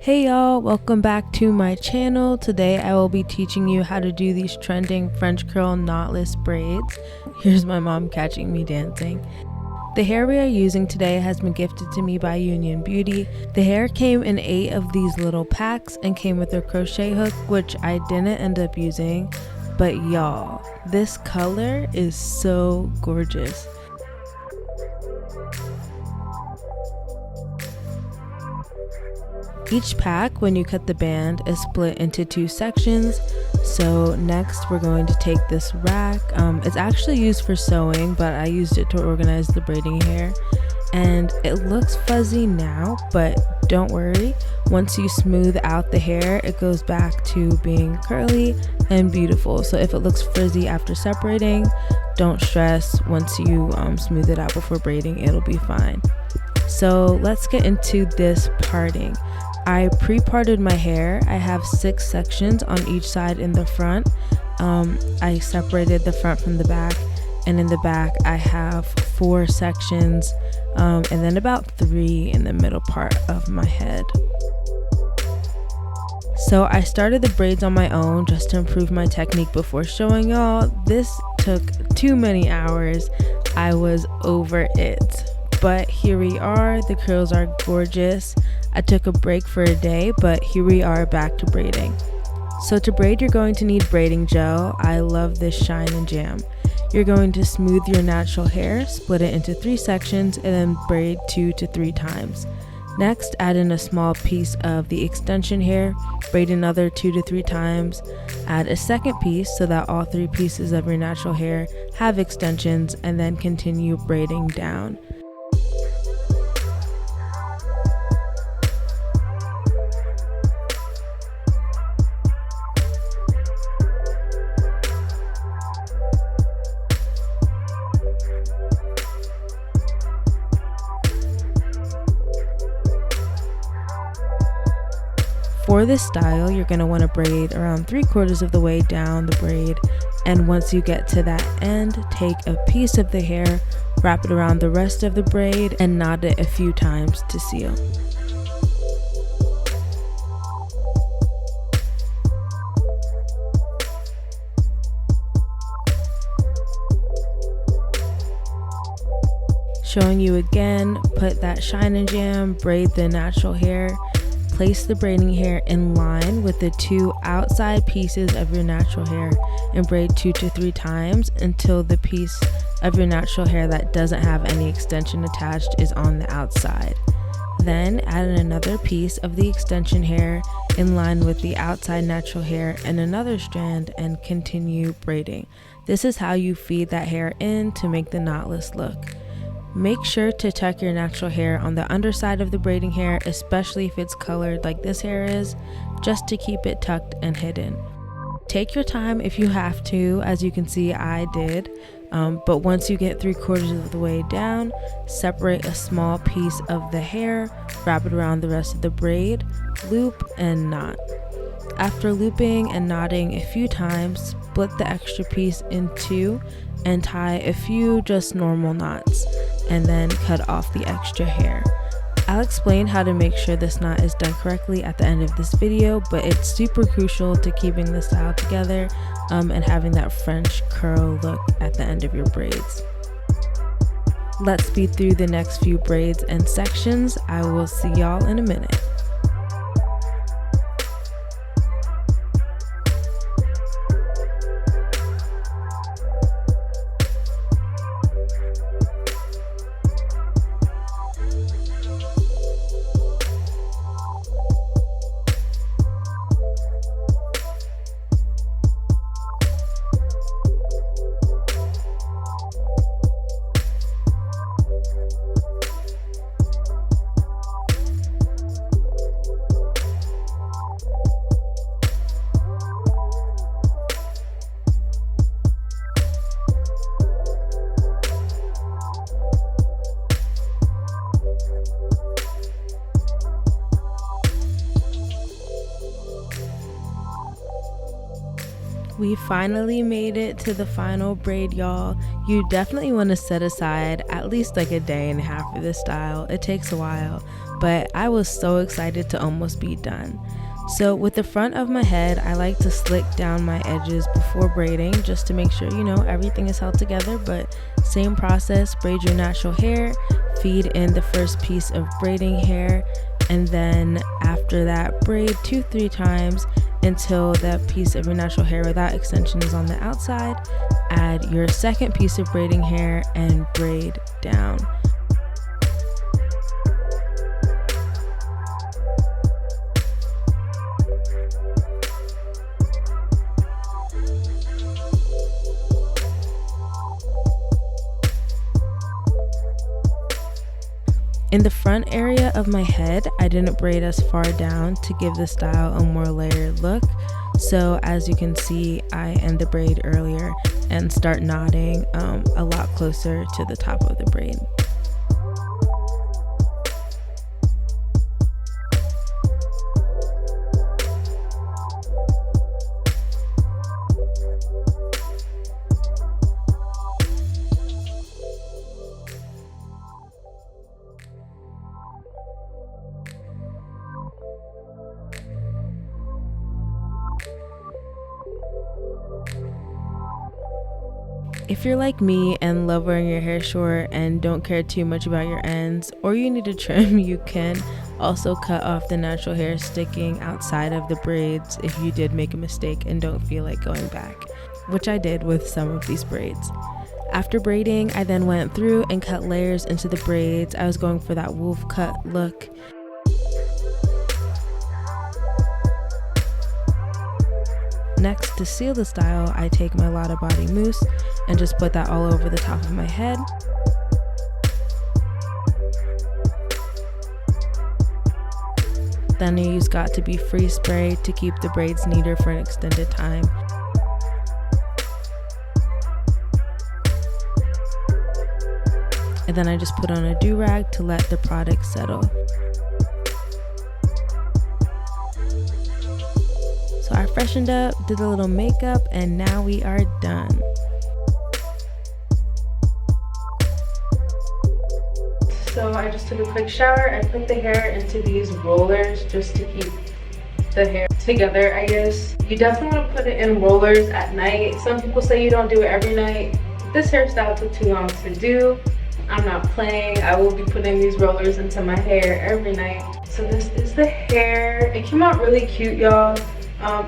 Hey y'all, welcome back to my channel. Today I will be teaching you how to do these trending French curl knotless braids. Here's my mom catching me dancing. The hair we are using today has been gifted to me by UnionBeauty. The hair came in 8 of these little packs and came with a crochet hook, which I didn't end up using. But y'all, this color is so gorgeous. Each pack, when you cut the band, is split into 2 sections. So next we're going to take this rack. It's actually used for sewing, but I used it to organize the braiding hair. And it looks fuzzy now, but don't worry. Once you smooth out the hair, it goes back to being curly and beautiful. So if it looks frizzy after separating, don't stress. Once you smooth it out before braiding, it'll be fine. So let's get into this parting. I pre-parted my hair. I have 6 sections on each side in the front. I separated the front from the back, and in the back I have 4 sections, and then about 3 in the middle part of my head. So I started the braids on my own just to improve my technique before showing y'all. This took too many hours. I was over it. But here we are. The curls are gorgeous. I took a break for a day, but here we are back to braiding. So to braid, you're going to need braiding gel. I love this Shine and Jam. You're going to smooth your natural hair, split it into 3 sections, and then braid 2 to 3 times. Next, add in a small piece of the extension hair, braid another 2 to 3 times, add a second piece so that all 3 pieces of your natural hair have extensions, and then continue braiding down. For this style, you're going to want to braid around 3/4 of the way down the braid, and once you get to that end, take a piece of the hair, wrap it around the rest of the braid, and knot it a few times to seal. Showing you again, put that Shine and Jam, braid the natural hair. Place the braiding hair in line with the 2 outside pieces of your natural hair and braid 2 to 3 times until the piece of your natural hair that doesn't have any extension attached is on the outside. Then add in another piece of the extension hair in line with the outside natural hair and another strand, and continue braiding. This is how you feed that hair in to make the knotless look. Make sure to tuck your natural hair on the underside of the braiding hair, especially if it's colored like this hair is, just to keep it tucked and hidden. Take your time if you have to, as you can see I did, but once you get 3/4 of the way down, separate a small piece of the hair, wrap it around the rest of the braid, loop and knot. After looping and knotting a few times, split the extra piece in 2 and tie a few just normal knots, and then cut off the extra hair. I'll explain how to make sure this knot is done correctly at the end of this video, but it's super crucial to keeping the style together and having that French curl look at the end of your braids. Let's speed through the next few braids and sections. I will see y'all in a minute. We finally made it to the final braid, y'all. You definitely want to set aside at least like a day and a half for this style. It takes a while, but I was so excited to almost be done. So with the front of my head, I like to slick down my edges before braiding just to make sure, you know, everything is held together. But same process, braid your natural hair, feed in the first piece of braiding hair, and then after that braid 2-3 times until that piece of your natural hair without extension is on the outside. Add your second piece of braiding hair and braid down. In the front area of my head, I didn't braid as far down to give the style a more layered look. So as you can see, I end the braid earlier and start knotting a lot closer to the top of the braid. If you're like me and love wearing your hair short and don't care too much about your ends, or you need a trim, you can also cut off the natural hair sticking outside of the braids if you did make a mistake and don't feel like going back, which I did with some of these braids. After braiding, I then went through and cut layers into the braids. I was going for that wolf cut look. Next, to seal the style, I take my Lotta Body mousse and just put that all over the top of my head. Then I use Got To Be Free spray to keep the braids neater for an extended time. And then I just put on a do-rag to let the product settle. So I freshened up, did a little makeup, and now we are done. So I just took a quick shower. I put the hair into these rollers just to keep the hair together, I guess. You definitely want to put it in rollers at night. Some people say you don't do it every night. This hairstyle took too long to do. I'm not playing. I will be putting these rollers into my hair every night. So this is the hair. It came out really cute, y'all.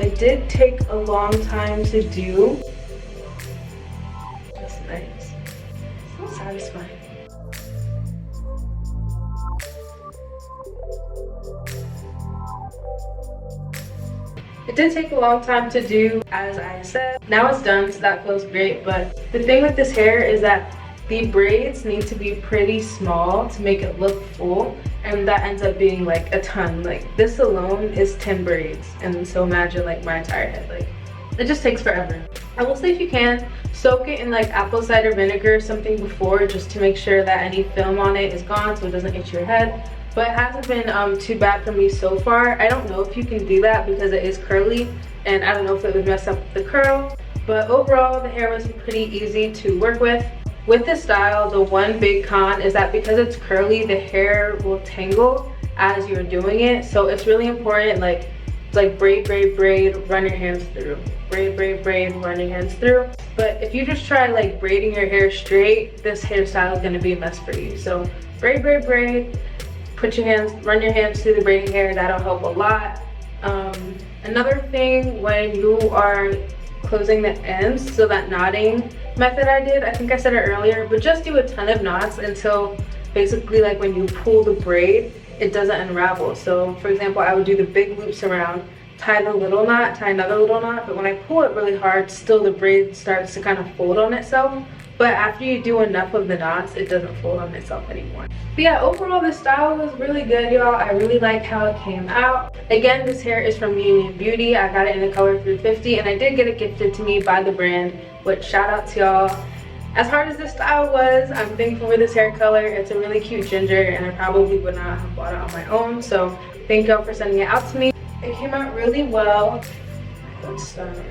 It did take a long time to do. That's nice. So satisfying. It did take a long time to do, as I said. Now it's done, so that feels great. But the thing with this hair is that the braids need to be pretty small to make it look full, and that ends up being like a ton. Like this alone is 10 braids, and so imagine like my entire head. Like it just takes forever. I will say, if you can, soak it in like apple cider vinegar or something before, just to make sure that any film on it is gone so it doesn't itch your head. But it hasn't been too bad for me so far. I don't know if you can do that because it is curly, and I don't know if it would mess up the curl. But overall, the hair was pretty easy to work with. With this style, the one big con is that because it's curly, the hair will tangle as you're doing it. So it's really important, like braid, braid, braid, run your hands through. Braid, braid, braid, run your hands through. But if you just try like braiding your hair straight, this hairstyle is gonna be a mess for you. So braid, braid, braid, run your hands through the braiding hair. That'll help a lot. Another thing, when you are closing the ends, so that knotting method I think I said it earlier, but just do a ton of knots until basically like when you pull the braid, it doesn't unravel. So for example, I would do the big loops around, tie the little knot, tie another little knot, but when I pull it really hard, still the braid starts to kind of fold on itself. But after you do enough of the knots, it doesn't fold on itself anymore. But yeah, overall this style was really good, y'all. I really like how it came out. Again, this hair is from UnionBeauty. I got it in the color 350, and I did get it gifted to me by the brand, which shout out to y'all. As hard as this style was, I'm thankful for this hair color. It's a really cute ginger, and I probably would not have bought it on my own. So thank y'all for sending it out to me. It came out really well. braid style.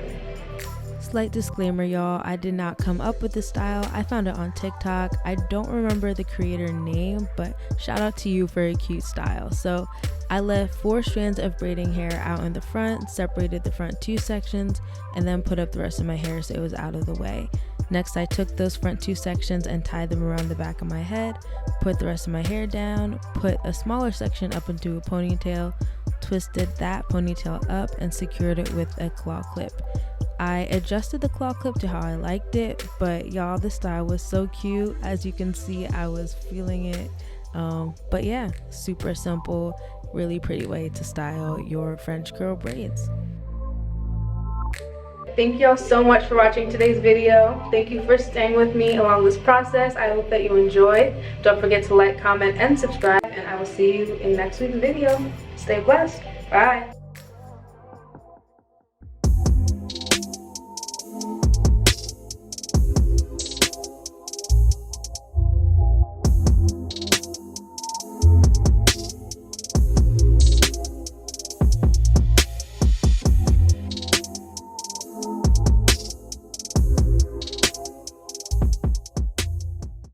Slight disclaimer, y'all, I did not come up with this style. I found it on TikTok. I don't remember the creator name, but shout out to you for a cute style. So I left 4 strands of braiding hair out in the front, separated the front 2 sections, and then put up the rest of my hair so it was out of the way. Next, I took those front 2 sections and tied them around the back of my head, put the rest of my hair down, put a smaller section up into a ponytail, twisted that ponytail up, and secured it with a claw clip. I adjusted the claw clip to how I liked it, but y'all, the style was so cute. As you can see, I was feeling it. But yeah, super simple, really pretty way to style your French curl braids. Thank y'all so much for watching today's video. Thank you for staying with me along this process. I hope that you enjoyed. Don't forget to like, comment, and subscribe, and I will see you in next week's video. Stay blessed. Bye.